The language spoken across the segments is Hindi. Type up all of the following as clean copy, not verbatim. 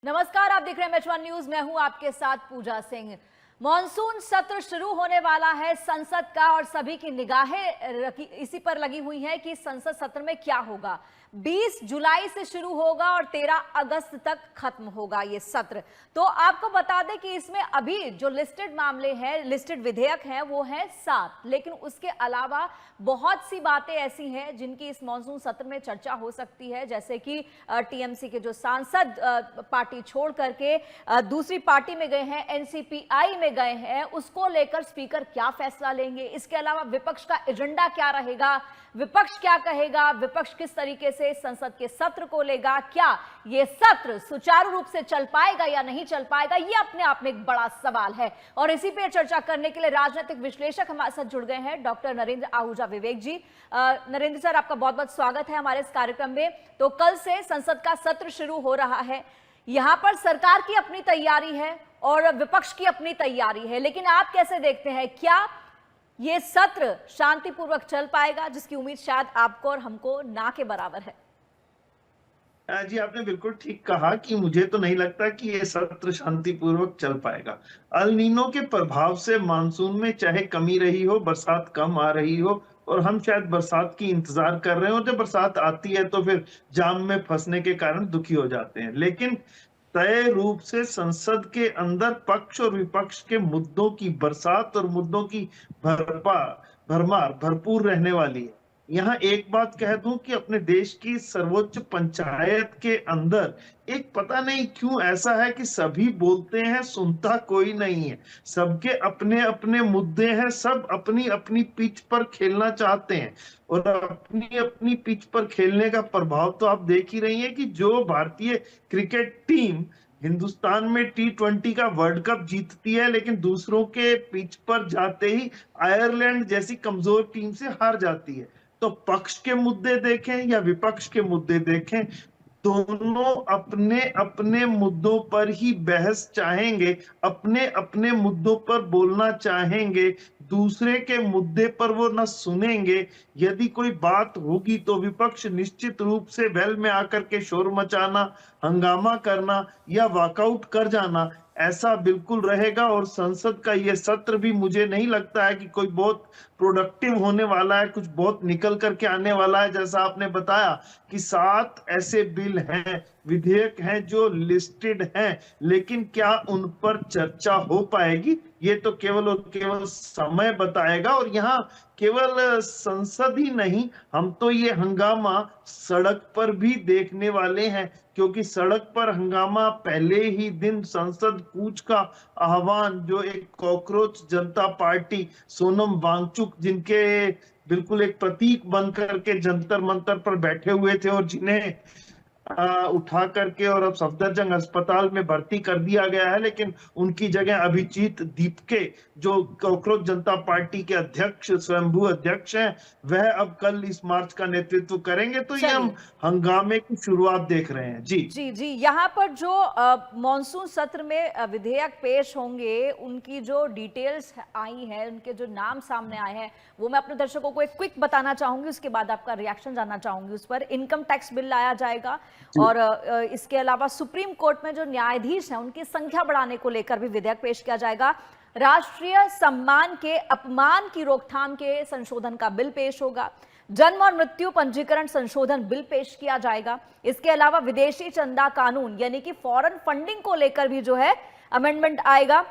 नमस्कार, आप देख रहे हैं H1 न्यूज। मैं हूं आपके साथ पूजा सिंह। मॉनसून सत्र शुरू होने वाला है संसद का और सभी की निगाहें इसी पर लगी हुई हैं कि संसद सत्र में क्या होगा। 20 जुलाई से शुरू होगा और 13 अगस्त तक खत्म होगा ये सत्र। तो आपको बता दें कि इसमें अभी जो लिस्टेड मामले हैं, लिस्टेड विधेयक हैं, वो हैं 7, लेकिन उसके अलावा बहुत सी बातें ऐसी हैं जिनकी इस मॉनसून सत्र में चर्चा हो सकती है, जैसे कि टीएमसी के जो सांसद पार्टी छोड़ करके दूसरी पार्टी में गए हैं, एनसीपीआई में गए हैं, उसको लेकर स्पीकर क्या फैसला लेंगे। इसके अलावा विपक्ष का एजेंडा क्या रहेगा, विपक्ष क्या कहेगा, विपक्ष किस तरीके से संसद के सत्र को लेगा, क्या ये सत्र सुचारू रूप से चल पाएगा या नहीं चल पाएगा, ये अपने आप में एक बड़ा सवाल है। और इसी पे चर्चा करने के लिए राजनीतिक विश्लेषक हमारे साथ जुड़ गए हैं, डॉक्टर नरेंद्र आहूजा विवेक जी। नरेंद्र सर, आपका बहुत बहुत स्वागत है हमारे इस कार्यक्रम में। तो कल से संसद का सत्र शुरू हो रहा है, यहां पर सरकार की अपनी तैयारी है और विपक्ष की अपनी तैयारी है, लेकिन आप कैसे देखते हैं, क्या ये सत्र शांतिपूर्वक चल पाएगा, जिसकी उम्मीद शायद आपको और हमको ना के बराबर है? जी, आपने बिल्कुल ठीक कहा कि मुझे तो नहीं लगता कि ये सत्र शांतिपूर्वक चल पाएगा। अल नीनो के प्रभाव से मानसून में चाहे कमी रही हो, बरसात कम आ रही हो और हम शायद बरसात की इंतजार कर रहे हो, जब बरसात आती है तो फिर जाम में फंसने के कारण दुखी हो जाते हैं। लेकिन तय रूप से संसद के अंदर पक्ष और विपक्ष के मुद्दों की बरसात और मुद्दों की भरमार भरपूर रहने वाली है। यहाँ एक बात कह दूं कि अपने देश की सर्वोच्च पंचायत के अंदर एक पता नहीं क्यों ऐसा है कि सभी बोलते हैं, सुनता कोई नहीं है। सबके अपने अपने मुद्दे हैं, सब अपनी अपनी पिच पर खेलना चाहते हैं और अपनी अपनी पिच पर खेलने का प्रभाव तो आप देख ही रही हैं कि जो भारतीय क्रिकेट टीम हिंदुस्तान में T20 का वर्ल्ड कप जीतती है, लेकिन दूसरों के पिच पर जाते ही आयरलैंड जैसी कमजोर टीम से हार जाती है। तो पक्ष के मुद्दे देखें या विपक्ष के मुद्दे देखें, दोनों अपने अपने मुद्दों पर ही बहस चाहेंगे, अपने अपने मुद्दों पर बोलना चाहेंगे, दूसरे के मुद्दे पर वो न सुनेंगे। यदि कोई बात होगी तो विपक्ष निश्चित रूप से वेल में आकर के शोर मचाना, हंगामा करना या वॉकआउट कर जाना, ऐसा बिल्कुल रहेगा। और संसद का ये सत्र भी मुझे नहीं लगता है कि कोई बहुत प्रोडक्टिव होने वाला है, कुछ बहुत निकल करके आने वाला है। जैसा आपने बताया कि 7 ऐसे बिल हैं, विधेयक हैं जो लिस्टेड हैं, लेकिन क्या उन पर चर्चा हो पाएगी, ये तो केवल और केवल समय बताएगा। और यहाँ केवल संसद ही नहीं, हम तो ये हंगामा सड़क पर भी देखने वाले हैं, क्योंकि सड़क पर हंगामा पहले ही दिन संसद कूच का आह्वान, जो एक कॉकरोच जनता पार्टी सोनम वांगचुक, जिनके बिल्कुल एक प्रतीक बन करके जंतर मंतर पर बैठे हुए थे और जिन्हें उठा करके और अब सफदरजंग अस्पताल में भर्ती कर दिया गया है, लेकिन उनकी जगह अभिजीत दीपके, जो कॉकरोच जनता पार्टी के अध्यक्ष, स्वयंभू अध्यक्ष हैं, वह अब कल इस मार्च का नेतृत्व करेंगे। तो ये हम हंगामे की शुरुआत देख रहे हैं। जी जी जी, यहाँ पर जो मॉनसून सत्र में विधेयक पेश होंगे, उनकी जो डिटेल्स आई हैं, उनके जो नाम सामने आए हैं, वो मैं अपने दर्शकों को एक क्विक बताना चाहूंगी, उसके बाद आपका रिएक्शन जानना चाहूंगी उस पर। इनकम टैक्स बिल लाया जाएगा और इसके अलावा सुप्रीम कोर्ट में जो न्यायाधीश हैं उनकी संख्या बढ़ाने को लेकर भी विधेयक पेश किया जाएगा। राष्ट्रीय सम्मान के अपमान की रोकथाम के संशोधन का बिल पेश होगा। जन्म और मृत्यु पंजीकरण संशोधन बिल पेश किया जाएगा। इसके अलावा विदेशी चंदा कानून यानी कि फॉरेन फंडिंग को लेकर भी जो है अमेंडमेंट आएगा।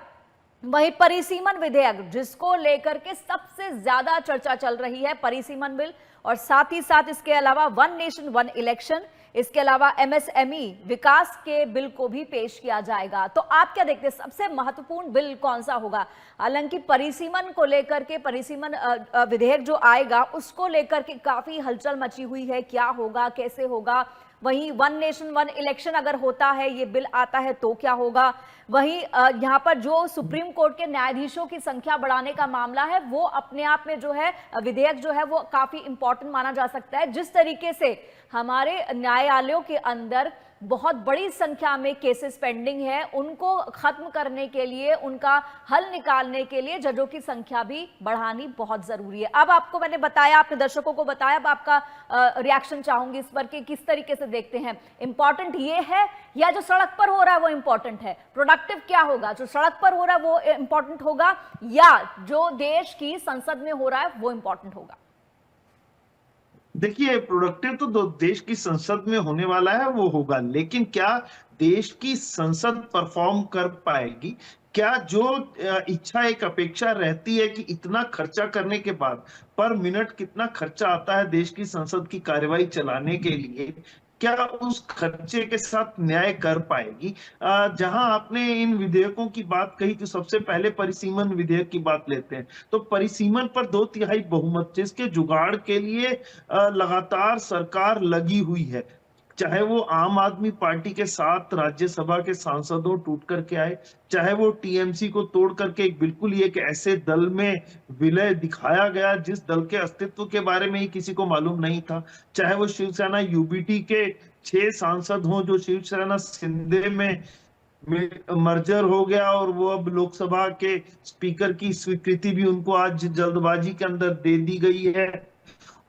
वही परिसीमन विधेयक, जिसको लेकर के सबसे ज्यादा चर्चा चल रही है, परिसीमन बिल, और साथ ही साथ इसके अलावा 1 नेशन 1 इलेक्शन, इसके अलावा MSME विकास के बिल को भी पेश किया जाएगा। तो आप क्या देखते हैं, सबसे महत्वपूर्ण बिल कौन सा होगा? हालांकि परिसीमन को लेकर के, परिसीमन विधेयक जो आएगा उसको लेकर के काफी हलचल मची हुई है, क्या होगा, कैसे होगा। वहीं 1 नेशन 1 इलेक्शन अगर होता है, ये बिल आता है, तो क्या होगा। वहीं यहाँ पर जो सुप्रीम कोर्ट के न्यायाधीशों की संख्या बढ़ाने का मामला है, वो अपने आप में जो है विधेयक जो है वो काफी इंपॉर्टेंट माना जा सकता है। जिस तरीके से हमारे न्यायालयों के अंदर बहुत बड़ी संख्या में केसेस पेंडिंग है, उनको खत्म करने के लिए, उनका हल निकालने के लिए जजों की संख्या भी बढ़ानी बहुत जरूरी है। अब आपको मैंने बताया, आपने दर्शकों को बताया, अब आपका रिएक्शन चाहूंगी इस पर कि किस तरीके से देखते हैं। इंपॉर्टेंट ये है या जो सड़क पर हो रहा है वो इंपॉर्टेंट है? प्रोडक्टिव क्या होगा, जो सड़क पर हो रहा है वो इंपॉर्टेंट होगा या जो देश की संसद में हो रहा है वो इंपॉर्टेंट होगा? देखिए, प्रोडक्टिव तो देश की संसद में होने वाला है वो होगा, लेकिन क्या देश की संसद परफॉर्म कर पाएगी? क्या जो इच्छा, एक अपेक्षा रहती है कि इतना खर्चा करने के बाद पर मिनट कितना खर्चा आता है देश की संसद की कार्यवाही चलाने के लिए, क्या उस खर्चे के साथ न्याय कर पाएगी? जहां आपने इन विधेयकों की बात कही, तो सबसे पहले परिसीमन विधेयक की बात लेते हैं। तो परिसीमन पर 2/3 बहुमत, जिसके जुगाड़ के लिए लगातार सरकार लगी हुई है, चाहे वो आम आदमी पार्टी के 7 राज्यसभा के सांसदों टूट करके आए, चाहे वो टीएमसी को तोड़ करके एक बिल्कुल ही एक ऐसे दल में विलय दिखाया गया जिस दल के अस्तित्व के बारे में ही किसी को मालूम नहीं था, चाहे वो शिवसेना यूबीटी के 6 सांसद हों जो शिवसेना शिंदे में मर्जर हो गया और वो अब लोकसभा के स्पीकर की स्वीकृति भी उनको आज जल्दबाजी के अंदर दे दी गई है,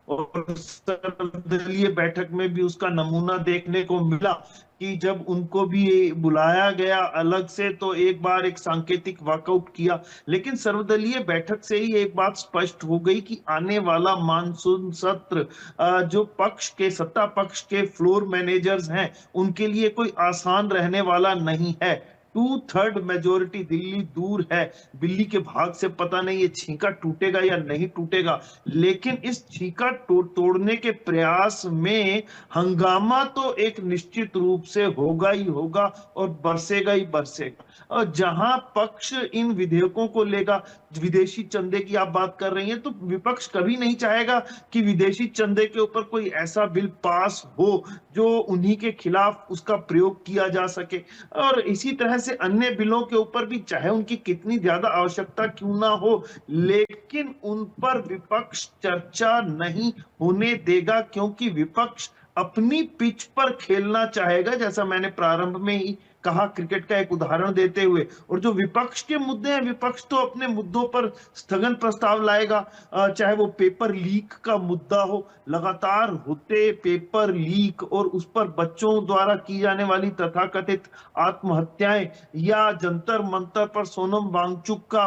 और सर्वदलीय बैठक में भी उसका नमूना देखने को मिला कि जब उनको भी बुलाया गया अलग से तो एक बार एक सांकेतिक वॉकआउट किया। लेकिन सर्वदलीय बैठक से ही एक बात स्पष्ट हो गई कि आने वाला मानसून सत्र जो पक्ष के, सत्ता पक्ष के फ्लोर मैनेजर्स हैं, उनके लिए कोई आसान रहने वाला नहीं है। 2/3 मेजोरिटी दिल्ली दूर है, बिल्ली के भाग से पता नहीं ये छींका टूटेगा या नहीं टूटेगा, लेकिन इस छींका तोड़ने के प्रयास में हंगामा तो एक निश्चित रूप से होगा ही होगा और बरसेगा ही बरसेगा। और जहां पक्ष इन विधेयकों को लेगा, विदेशी चंदे की आप बात कर रही हैं, तो विपक्ष कभी नहीं चाहेगा कि विदेशी चंदे के ऊपर कोई ऐसा बिल पास हो जो उन्हीं के खिलाफ उसका प्रयोग किया जा सके। और इसी तरह से अन्य बिलों के ऊपर भी, चाहे उनकी कितनी ज्यादा आवश्यकता क्यों ना हो, लेकिन उन पर विपक्ष चर्चा नहीं होने देगा, क्योंकि विपक्ष अपनी पिच पर खेलना चाहेगा। जैसा मैंने प्रारंभ में ही कहा, क्रिकेट का एक उदाहरण देते हुए, और जो विपक्ष के मुद्दे हैं, विपक्ष तो अपने मुद्दों पर स्थगन प्रस्ताव लाएगा, चाहे वो पेपर लीक का मुद्दा हो, लगातार होते पेपर लीक और उस पर बच्चों द्वारा की जाने वाली तथाकथित आत्महत्याएं, या जंतर मंतर पर सोनम वांगचुक का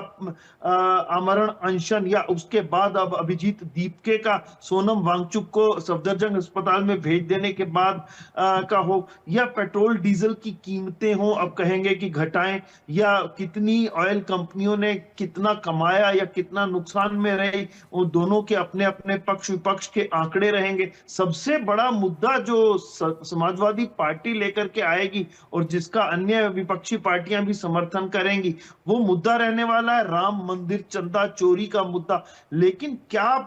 आमरण अनशन, या उसके बाद अब अभिजीत दीपके का सोनम वांगचुक को सफदरजंग अस्पताल में भेज देने के बाद का हो, या पेट्रोल डीजल की कीमतें हो, अब कहेंगे कि घटाएं, या कितनी ऑयल कंपनियों ने कितना कमाया या कितना नुकसान में रही, वो दोनों के अपने अपने पक्ष विपक्ष के आंकड़े रहेंगे। सबसे बड़ा मुद्दा जो समाजवादी पार्टी लेकर के आएगी और जिसका अन्य विपक्षी पार्टियां भी समर्थन करेंगी, वो मुद्दा रहने वाला है राम मंदिर चंदा चोरी का मुद्दा। लेकिन क्या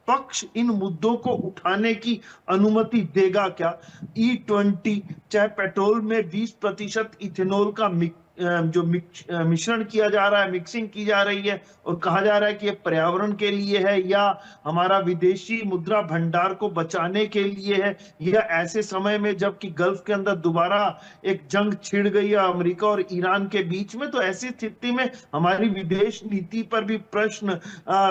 पक्ष इन मुद्दों को उठाने की अनुमति देगा? क्या E20, चाहे पेट्रोल में 20% इथेनॉल का जो मिश्रण किया जा रहा है, मिक्सिंग की जा रही है, और कहा जा रहा है कि ये पर्यावरण के लिए है, या हमारा विदेशी मुद्रा भंडार को बचाने के लिए है, या ऐसे समय में जबकि गल्फ के अंदर दोबारा एक जंग छिड़ गई है अमेरिका और ईरान के बीच में, तो ऐसी स्थिति में हमारी विदेश नीति पर भी प्रश्न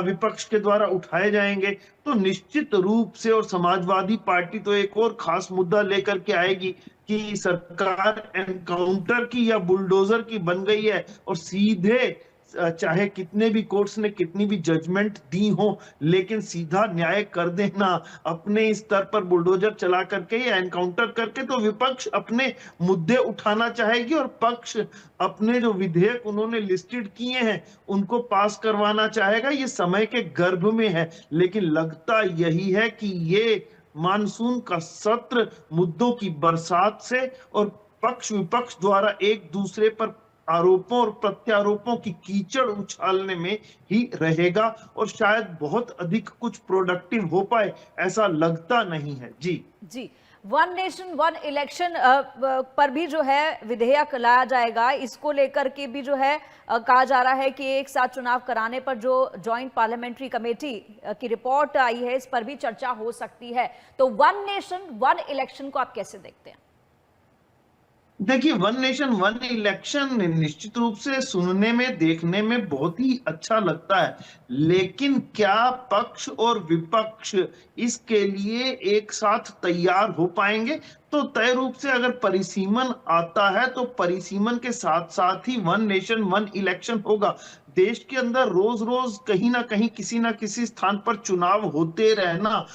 विपक्ष के द्वारा उठाए जाएंगे। तो निश्चित रूप से, और समाजवादी पार्टी तो एक और खास मुद्दा लेकर के आएगी कि सरकार एनकाउंटर की या बुलडोजर की बन गई है, और सीधे चाहे कितने भी कोर्ट्स ने कितनी भी जजमेंट दी हो, लेकिन सीधा न्याय कर देना अपने स्तर पर बुलडोजर चला करके या एनकाउंटर करके, तो विपक्ष अपने मुद्दे उठाना चाहेगी और पक्ष अपने जो विधेयक उन्होंने लिस्टेड किए हैं उनको पास करवाना चाहेगा। ये समय के गर्भ में है, लेकिन लगता यही है कि ये मानसून का सत्र मुद्दों की बरसात से और पक्ष विपक्ष द्वारा एक दूसरे पर आरोपों और प्रत्यारोपों की कीचड़ उछालने में ही रहेगा, और शायद बहुत अधिक कुछ प्रोडक्टिव हो पाए ऐसा लगता नहीं है। जी जी, वन नेशन वन इलेक्शन पर भी जो है विधेयक लाया जाएगा। इसको लेकर के भी जो है कहा जा रहा है कि एक साथ चुनाव कराने पर जो जॉइंट पार्लियामेंट्री कमेटी की रिपोर्ट आई है, इस पर भी चर्चा हो सकती है। तो वन नेशन वन इलेक्शन को आप कैसे देखते हैं? देखिए, वन नेशन वन इलेक्शन निश्चित रूप से सुनने में देखने में बहुत ही अच्छा लगता है, लेकिन क्या पक्ष और विपक्ष इसके लिए एक साथ तैयार हो पाएंगे? तो तय रूप से अगर परिसीमन आता है तो परिसीमन के साथ साथ ही वन नेशन वन इलेक्शन होगा। देश के अंदर रोज रोज कहीं ना कहीं किसी ना किसी स्थान पर चुनाव होते रहना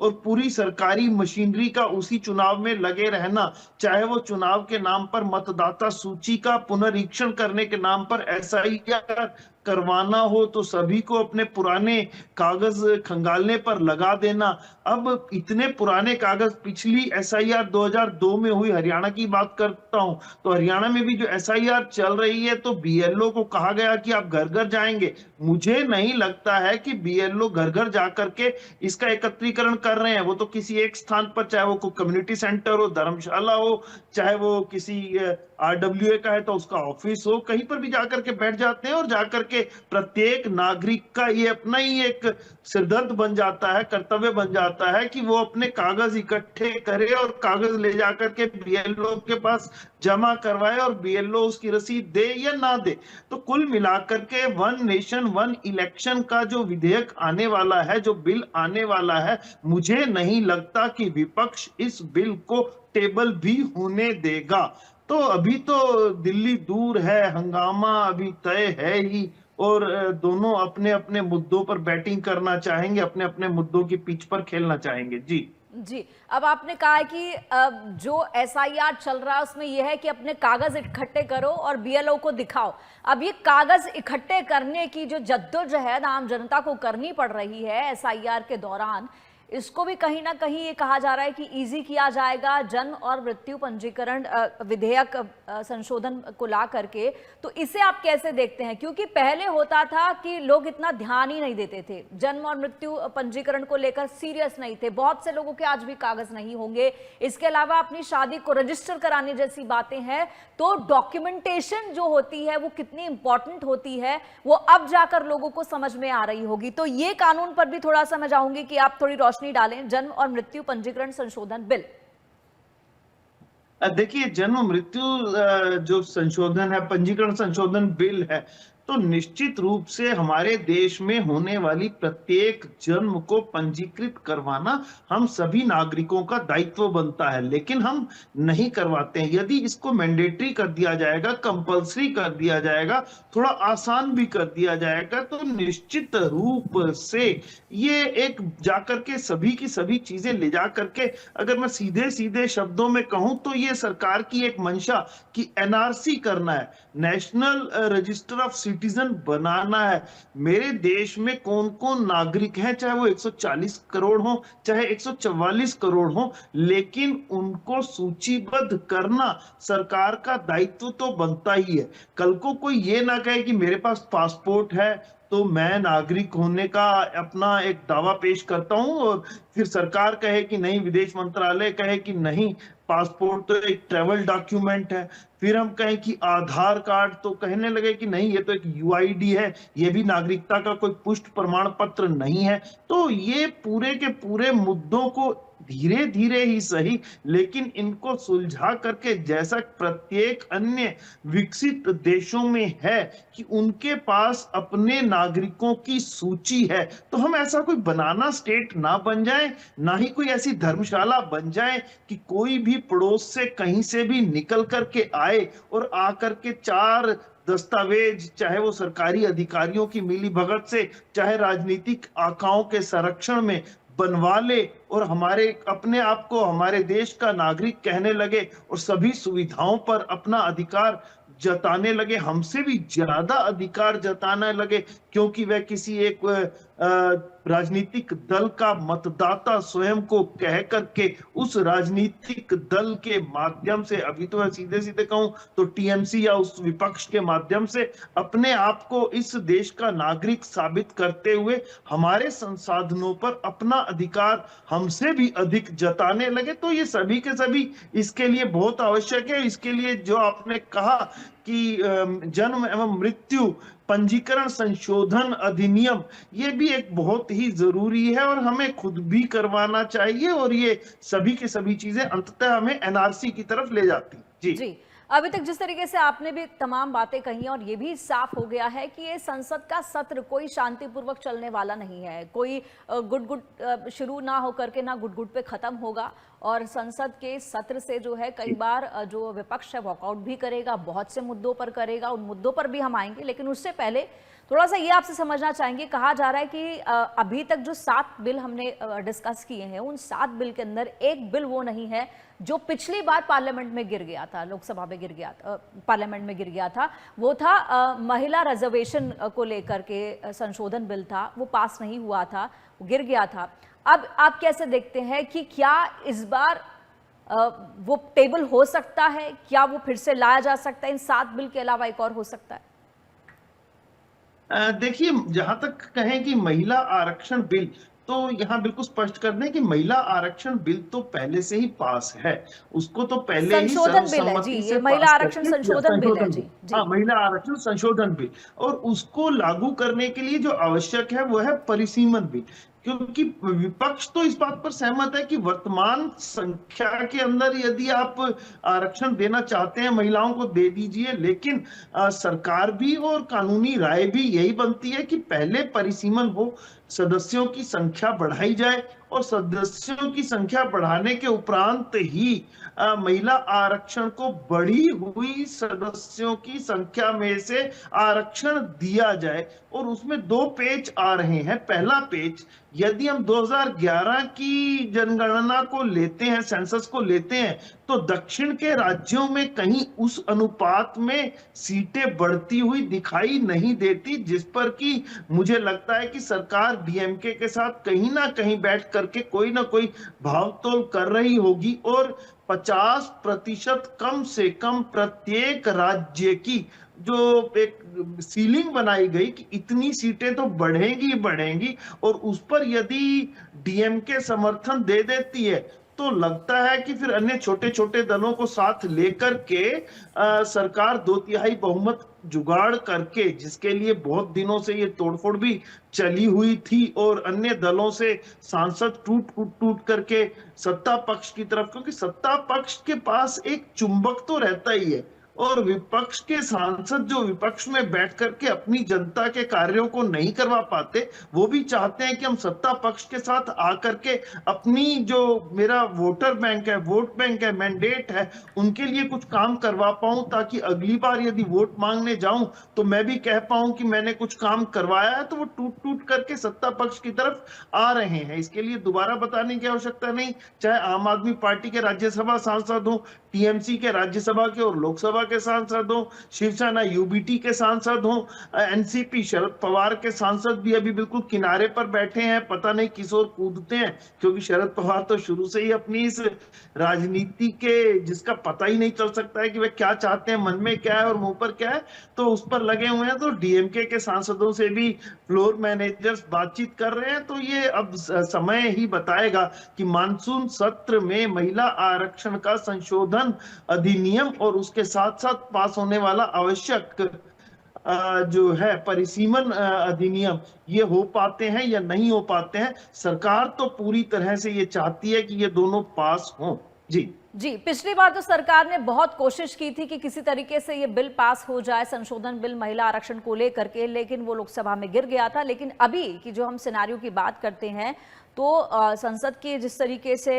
और पूरी सरकारी मशीनरी का उसी चुनाव में लगे रहना, चाहे वो चुनाव के नाम पर मतदाता सूची का पुनरीक्षण करने के नाम पर एसआईआर करवाना हो, तो सभी को अपने पुराने कागज खंगालने पर लगा देना। अब इतने पुराने कागज, पिछली एसआईआर 2002 में हुई, हरियाणा की बात करता हूं, तो हरियाणा में भी जो एसआईआर चल रही है तो बीएलओ को कहा गया कि आप घर घर जाएंगे। मुझे नहीं लगता है कि बीएलओ घर घर जाकर के इसका एकत्रीकरण कर रहे हैं। वो तो किसी एक स्थान पर, चाहे वो कोई कम्युनिटी सेंटर हो, धर्मशाला हो, चाहे वो किसी आरडब्ल्यूए का है तो उसका ऑफिस हो, कहीं पर भी जाकर के बैठ जाते हैं और जाकर के प्रत्येक नागरिक का ये अपना ही एक सिरदर्द बन जाता है, कर्तव्य बन जाता है कि वो अपने कागज इकट्ठे करे और कागज ले जाकर के बीएलओ के पास जमा करवाए और बीएलओ उसकी रसीद दे या ना दे। तो कुल मिलाकर के वन नेशन वन इलेक्शन का जो विधेयक आने वाला है, जो बिल आने वाला है, मुझे नहीं लगता कि विपक्ष इस बिल को टेबल भी होने देगा। तो अभी तो दिल्ली दूर है, हंगामा अभी तय है ही, और दोनों अपने अपने मुद्दों पर बैटिंग करना चाहेंगे, अपने अपने मुद्दों की पिच पर खेलना चाहेंगे। जी जी, अब आपने कहा है कि जो एसआईआर चल रहा है उसमें यह है कि अपने कागज इकट्ठे करो और बीएलओ को दिखाओ। अब ये कागज इकट्ठे करने की जो जद्दोजहद आम जनता को करनी पड़ रही है एसआईआर के दौरान, इसको भी कहीं ना कहीं ये कहा जा रहा है कि इजी किया जाएगा जन्म और मृत्यु पंजीकरण विधेयक संशोधन को ला करके। तो इसे आप कैसे देखते हैं? क्योंकि पहले होता था कि लोग इतना ध्यान ही नहीं देते थे, जन्म और मृत्यु पंजीकरण को लेकर सीरियस नहीं थे। बहुत से लोगों के आज भी कागज नहीं होंगे। इसके अलावा अपनी शादी को रजिस्टर कराने जैसी बातें हैं, तो डॉक्यूमेंटेशन जो होती है वो कितनी इंपॉर्टेंट होती है, वो अब जाकर लोगों को समझ में आ रही होगी। तो ये कानून पर भी थोड़ा सा मैं चाहूंगी कि आप थोड़ी रोशनी डालें, जन्म और मृत्यु पंजीकरण संशोधन बिल। देखिए, जन्म मृत्यु जो संशोधन है, पंजीकरण संशोधन बिल है, तो निश्चित रूप से हमारे देश में होने वाली प्रत्येक जन्म को पंजीकृत करवाना हम सभी नागरिकों का दायित्व बनता है, लेकिन हम नहीं करवाते हैं। यदि इसको मैंडेटरी कर दिया जाएगा, कंपल्सरी कर दिया जाएगा, थोड़ा आसान भी कर दिया जाएगा, तो निश्चित रूप से ये एक जाकर के सभी की सभी चीजें ले जा करके, अगर मैं सीधे सीधे शब्दों में कहूं तो ये सरकार की एक मंशा कि एनआरसी करना है, नेशनल रजिस्टर ऑफ सिटीजन बनाना है। मेरे देश में कौन कौन नागरिक हैं, चाहे वो 140 करोड़ हो, चाहे 144 करोड़ हो, लेकिन उनको सूचीबद्ध करना सरकार का दायित्व तो बनता ही है। कल को कोई ये ना कहे कि मेरे पास पासपोर्ट है तो मैं नागरिक होने का अपना एक दावा पेश करता हूं, और फिर सरकार कहे कि नहीं, विदेश मंत्रालय कहे कि नहीं, पासपोर्ट तो एक ट्रेवल डॉक्यूमेंट है, फिर हम कहें कि आधार कार्ड, तो कहने लगे कि नहीं, ये तो एक यूआईडी है, ये भी नागरिकता का कोई पुष्ट प्रमाण पत्र नहीं है। तो ये पूरे के पूरे मुद्दों को धीरे धीरे ही सही, लेकिन इनको सुलझा करके, जैसा प्रत्येक अन्य विकसित देशों में है कि उनके पास अपने नागरिकों की सूची है, तो हम ऐसा कोई बनाना स्टेट ना बन जाए, ना ही कोई ऐसी धर्मशाला बन जाए कि कोई भी पड़ोस से कहीं से भी निकल करके आए और आकर के चार दस्तावेज, चाहे वो सरकारी अधिकारियों की मिलीभगत से, चाहे राजनीतिक आकाओं के संरक्षण में बनवा ले और हमारे अपने आप को हमारे देश का नागरिक कहने लगे और सभी सुविधाओं पर अपना अधिकार जताने लगे, हमसे भी ज्यादा अधिकार जताने लगे, क्योंकि वह किसी एक राजनीतिक दल का मतदाता स्वयं को कह करके उस राजनीतिक दल के माध्यम से, अभी तो मैं सीधे सीधे कहूं तो टीएमसी या उस विपक्ष के माध्यम से अपने आप को इस देश का नागरिक साबित करते हुए हमारे संसाधनों पर अपना अधिकार हमसे भी अधिक जताने लगे। तो ये सभी के सभी इसके लिए बहुत आवश्यक है। इसके लिए जो आपने कहा कि जन्म एवं मृत्यु पंजीकरण संशोधन अधिनियम, ये भी एक बहुत ही जरूरी है और हमें खुद भी करवाना चाहिए, और ये सभी की सभी चीजें अंततः हमें एनआरसी की तरफ ले जाती। जी जी, अभी तक जिस तरीके से आपने भी तमाम बातें कही हैं और ये भी साफ हो गया है कि ये संसद का सत्र कोई शांतिपूर्वक चलने वाला नहीं है, कोई गुट गुट शुरू ना हो करके ना गुट गुट पे खत्म होगा। और संसद के सत्र से जो है कई बार जो विपक्ष है वॉकआउट भी करेगा, बहुत से मुद्दों पर करेगा, उन मुद्दों पर भी हम आएंगे। लेकिन उससे पहले थोड़ा सा ये आपसे समझना चाहेंगे, कहा जा रहा है कि अभी तक जो 7 बिल हमने डिस्कस किए हैं उन 7 बिल के अंदर एक बिल वो नहीं है जो पिछली बार पार्लियामेंट में गिर गया था, लोकसभा में गिर गया था, पार्लियामेंट में गिर गया था। वो था महिला रिजर्वेशन को लेकर के संशोधन बिल था, वो पास नहीं हुआ था, वो गिर गया था। अब आप कैसे देखते हैं कि क्या इस बार वो टेबल हो सकता है, क्या वो फिर से लाया जा सकता है, इन 7 बिल के अलावा एक और हो सकता है? देखिए, जहां तक कहें कि महिला आरक्षण बिल, तो यहाँ बिल्कुल स्पष्ट कर दें कि महिला आरक्षण बिल तो पहले से ही पास है। उसको तो पहले ही संशोधन बिल है जी, सर्वसम्मति ये से महिला पास आरक्षण करके संशोधन बिल है जी। हाँ, जी महिला आरक्षण संशोधन बिल, और उसको लागू करने के लिए जो आवश्यक है वो है परिसीमन बिल। क्योंकि विपक्ष तो इस बात पर सहमत है कि वर्तमान संख्या के अंदर यदि आप आरक्षण देना चाहते हैं महिलाओं को दे दीजिए, लेकिन सरकार भी और कानूनी राय भी यही बनती है कि पहले परिसीमन हो, सदस्यों की संख्या बढ़ाई जाए, और सदस्यों की संख्या बढ़ाने के उपरांत ही महिला आरक्षण को बढ़ी हुई सदस्यों की संख्या में से आरक्षण दिया जाए। और उसमें 2 पेच आ रहे हैं। पहला पेच, यदि हम 2011 की जनगणना को लेते हैं, सेंसस को लेते हैं, तो दक्षिण के राज्यों में कहीं उस अनुपात में सीटें बढ़ती हुई दिखाई नहीं देती, जिस पर कि मुझे लगता है कि सरकार डीएमके के साथ कहीं ना कहीं बैठ करके कोई ना कोई भावतोल कर रही होगी, और 50% कम से कम प्रत्येक राज्य की जो एक सीलिंग बनाई गई कि इतनी सीटें तो बढ़ेंगी बढ़ेंगी, और उस पर यदि डीएमके समर्थन दे देती है तो लगता है कि फिर अन्य छोटे छोटे दलों को साथ लेकर के सरकार 2/3 बहुमत जुगाड़ करके, जिसके लिए बहुत दिनों से ये तोड़फोड़ भी चली हुई थी और अन्य दलों से सांसद टूट करके सत्ता पक्ष की तरफ, क्योंकि सत्ता पक्ष के पास एक चुंबक तो रहता ही है, और विपक्ष के सांसद जो विपक्ष में बैठ करके अपनी जनता के कार्यों को नहीं करवा पाते, वो भी चाहते हैं कि हम सत्ता पक्ष के साथ आकर के अपनी जो मेरा वोटर बैंक है, वोट बैंक है, मैंडेट है, उनके लिए कुछ काम करवा पाऊं, ताकि अगली बार यदि वोट मांगने जाऊं तो मैं भी कह पाऊं कि मैंने कुछ काम करवाया है। तो वो टूट टूट करके सत्ता पक्ष की तरफ आ रहे हैं। इसके लिए दोबारा बताने की आवश्यकता नहीं, चाहे आम आदमी पार्टी के राज्यसभा सांसद हो, टीएमसी के राज्यसभा के और लोकसभा के सांसद हो, शिवसेना यूबीटी के सांसद हो, एनसीपी शरद पवार के सांसद भी अभी बिल्कुल किनारे पर बैठे हैं, पता नहीं किस ओर कूदते हैं, क्योंकि शरद पवार तो शुरू से ही अपनी इस राजनीति के, जिसका पता ही नहीं चल सकता है कि वे क्या चाहते हैं, मन में क्या है और मुंह पर क्या है, तो उस पर लगे हुए हैं। तो डीएमके के सांसदों से भी फ्लोर मैनेजर्स बातचीत कर रहे हैं। तो ये अब समय ही बताएगा कि मानसून सत्र में महिला आरक्षण का संशोधन अधिनियम और उसके साथ साथ पास होने वाला आवश्यक जो है परिसीमन अधिनियम, ये हो पाते हैं या नहीं हो पाते हैं। सरकार तो पूरी तरह से ये चाहती है कि ये दोनों पास हों। जी, पिछली बार तो सरकार ने बहुत कोशिश की थी कि किसी तरीके से ये बिल पास हो जाए, संशोधन बिल महिला आरक्षण को लेकर के, लेकिन वो लोकसभा में गिर गया था। लेकिन अभी की जो हम सिनेरियो की बात करते हैं, तो संसद के जिस तरीके से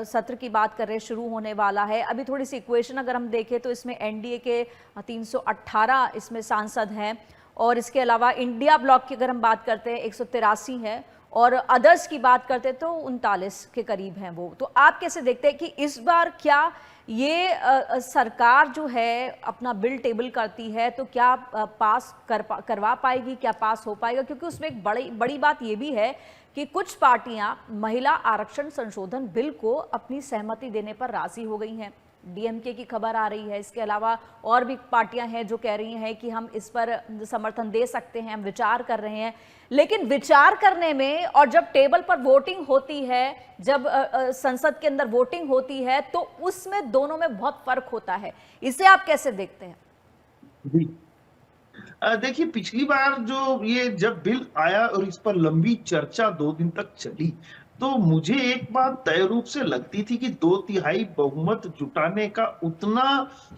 सत्र की बात कर रहे हैं, शुरू होने वाला है। अभी थोड़ी सी इक्वेशन अगर हम देखें तो इसमें एनडीए के 318 इसमें सांसद हैं, और इसके अलावा इंडिया ब्लॉक की अगर हम बात करते हैं 183 है, और अदर्स की बात करते तो 39 के करीब हैं वो। तो आप कैसे देखते हैं कि इस बार क्या ये सरकार जो है अपना बिल टेबल करती है तो क्या पास करवा पाएगी, क्या पास हो पाएगा? क्योंकि उसमें एक बड़ी बात ये भी है कि कुछ पार्टियां महिला आरक्षण संशोधन बिल को अपनी सहमति देने पर राजी हो गई हैं। डीएमके की खबर आ रही है, इसके अलावा और भी पार्टियां हैं जो कह रही हैं कि हम इस पर समर्थन दे सकते हैं, हम विचार कर रहे हैं। लेकिन विचार करने में और जब टेबल पर वोटिंग होती है, जब संसद के अंदर वोटिंग होती है, तो उसमें दोनों में बहुत फर्क होता है। इसे आप कैसे देखते हैं? जी, देखिए, पिछली बार जो ये जब बिल आया और इस पर लंबी चर्चा 2 दिन तक चली, तो मुझे एक बात तय रूप से लगती थी कि 2/3 बहुमत जुटाने का उतना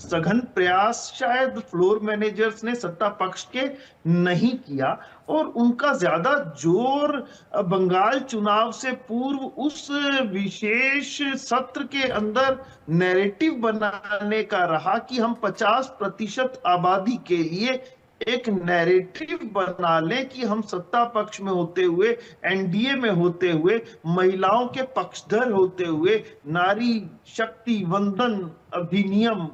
सघन प्रयास शायद फ्लोर मैनेजर्स ने सत्ता पक्ष के नहीं किया, और उनका ज्यादा जोर बंगाल चुनाव से पूर्व उस विशेष सत्र के अंदर नैरेटिव बनाने का रहा कि हम 50% आबादी के लिए एक नैरेटिव बना लें कि हम सत्ता पक्ष में होते हुए, एनडीए में होते हुए, महिलाओं के पक्षधर होते हुए, नारी शक्ति वंदन अधिनियम,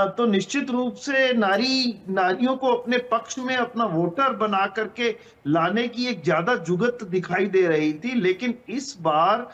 तो निश्चित रूप से नारियों को अपने पक्ष में अपना वोटर बना करके लाने की एक ज्यादा जुगत दिखाई दे रही थी। लेकिन इस बार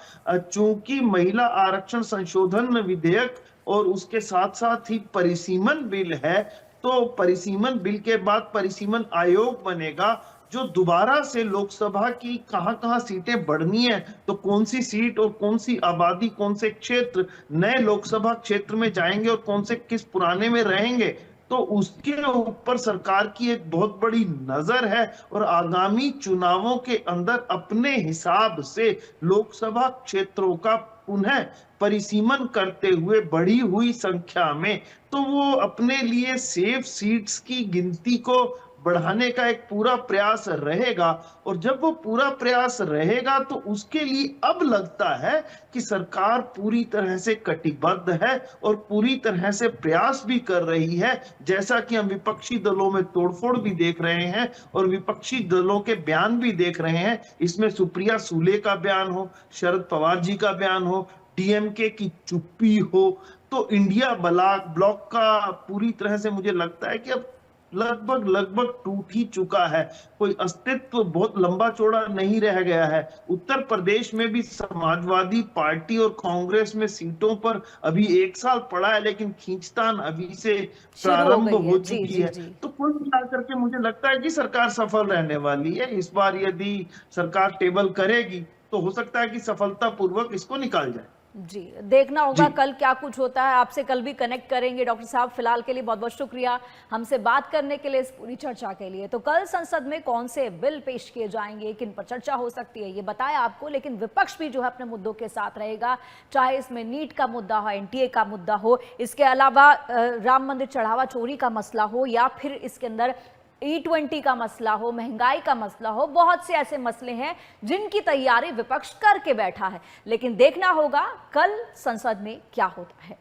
चूंकि महिला आरक्षण संशोधन विधेयक और उसके साथ साथ ही परिसीमन बिल है, तो परिसीमन बिल के बाद परिसीमन आयोग बनेगा जो दोबारा से लोकसभा की कहां-कहां सीटें बढ़नी है, तो कौन सी सीट और कौन सी आबादी, कौन से क्षेत्र नए लोकसभा क्षेत्र में जाएंगे और कौन से किस पुराने में रहेंगे, तो उसके ऊपर सरकार की एक बहुत बड़ी नजर है। और आगामी चुनावों के अंदर अपने हिसाब से लोकसभा क्षेत्रों का पुनः परिसीमन करते हुए बढ़ी हुई संख्या में, तो वो अपने लिए सेफ सीट्स की गिनती को बढ़ाने का एक पूरा प्रयास रहेगा। और जब वो पूरा प्रयास रहेगा तो उसके लिए अब लगता है कि सरकार पूरी तरह से कटिबद्ध है और पूरी तरह से प्रयास भी कर रही है, जैसा कि हम विपक्षी दलों में तोड़फोड़ भी देख रहे हैं और विपक्षी दलों के बयान भी देख रहे हैं। इसमें सुप्रिया सूले का बयान हो, शरद पवार जी का बयान हो, डीएमके की चुप्पी हो, तो इंडिया ब्लॉक का पूरी तरह से मुझे लगता है कि अब लगभग टूट ही चुका है। कोई अस्तित्व बहुत लंबा चौड़ा नहीं रह गया है। उत्तर प्रदेश में भी समाजवादी पार्टी और कांग्रेस में सीटों पर अभी 1 साल पड़ा है, लेकिन खींचतान अभी से प्रारंभ हो चुकी है। तो कुल मिलाकर के मुझे लगता है कि सरकार सफल रहने वाली है। इस बार यदि सरकार टेबल करेगी तो हो सकता है कि सफलतापूर्वक इसको निकाल जाए। जी, देखना होगा कल क्या कुछ होता है। आपसे कल भी कनेक्ट करेंगे। डॉक्टर साहब, फिलहाल के लिए बहुत बहुत शुक्रिया हमसे बात करने के लिए, इस पूरी चर्चा के लिए। तो कल संसद में कौन से बिल पेश किए जाएंगे, किन पर चर्चा हो सकती है, ये बताया आपको। लेकिन विपक्ष भी जो है अपने मुद्दों के साथ रहेगा, चाहे इसमें नीट का मुद्दा हो, एनटीए का मुद्दा हो, इसके अलावा राम मंदिर चढ़ावा चोरी का मसला हो, या फिर इसके अंदर E20 का मसला हो, महंगाई का मसला हो। बहुत से ऐसे मसले हैं जिनकी तैयारी विपक्ष करके बैठा है। लेकिन देखना होगा कल संसद में क्या होता है।